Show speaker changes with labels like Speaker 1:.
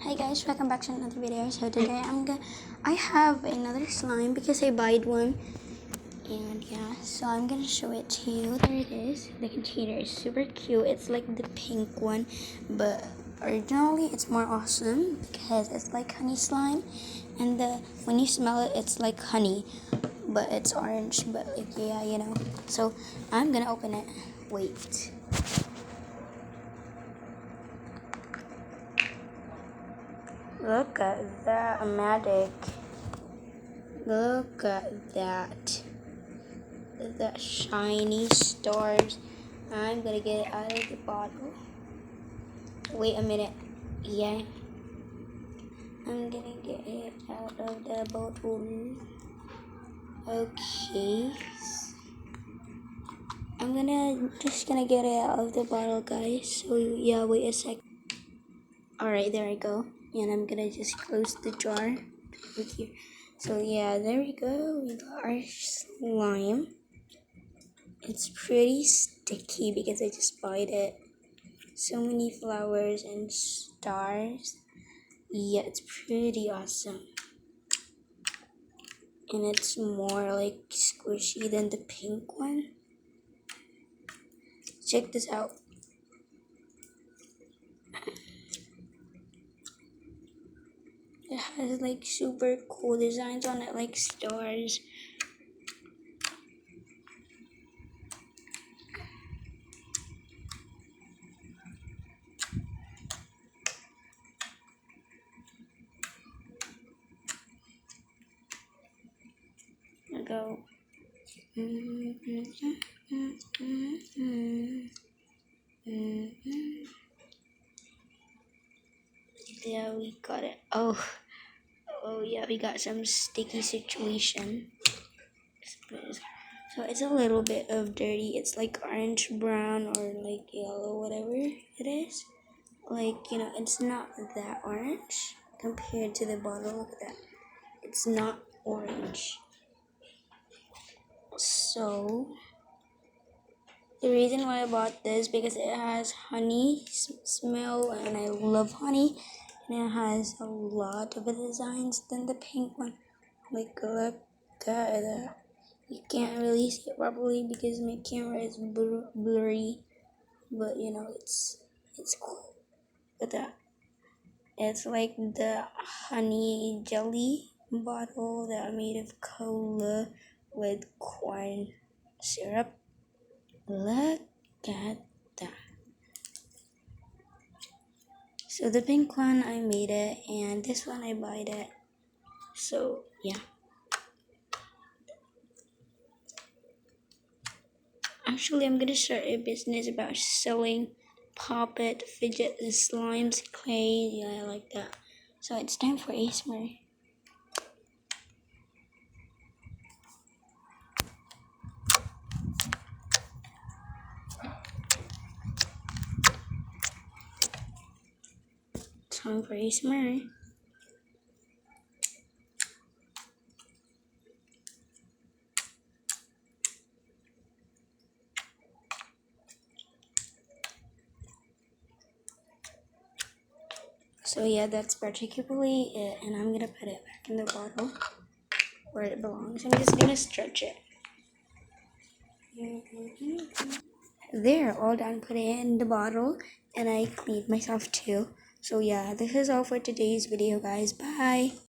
Speaker 1: Hi guys, welcome back to another video. So today I have another slime because I bought one, and yeah, so I'm gonna show it to you. There it is. The container is super cute. It's like the pink one, but originally it's more awesome because it's like honey slime, and when you smell it, it's like honey, but it's orange. But like, yeah, you know. So I'm gonna open it. Wait. Look at that magic. Look at that. The shiny stars. I'm gonna get it out of the bottle. Wait a minute. Yeah. I'm gonna get it out of the bottle. Okay. Just gonna get it out of the bottle, guys. So yeah, wait a sec. Alright, there I go. And I'm gonna just close the jar with here. So yeah, there we go. We got our slime. It's pretty sticky because I just bought it. So many flowers and stars. Yeah, it's pretty awesome. And it's more like squishy than the pink one. Check this out. It has like super cool designs on it, like stars. I go. Yeah, we got it. Oh yeah, we got some sticky situation. So it's a little bit of dirty. It's like orange, brown, or like yellow, whatever it is. Like, you know, it's not that orange compared to the bottle. Look at that. It's not orange. So the reason why I bought this because it has honey smell, and I love honey, and it has a lot of designs than the pink one. Like, look at that. You can't really see it properly because my camera is blurry, but you know, it's cool. Look at that. It's like the honey jelly bottle that are made of cola with corn syrup. Look at that. So the pink one I made it, and this one I bought it. So yeah. Actually, I'm gonna start a business about selling pop it, fidget, slimes, clay. Yeah, I like that. So it's time for ASMR. Time for ASMR. So yeah, that's particularly it, and I'm gonna put it back in the bottle where it belongs. I'm just gonna stretch it. There, all done. Put it in the bottle, and I cleaned myself too. So yeah, this is all for today's video, guys. Bye.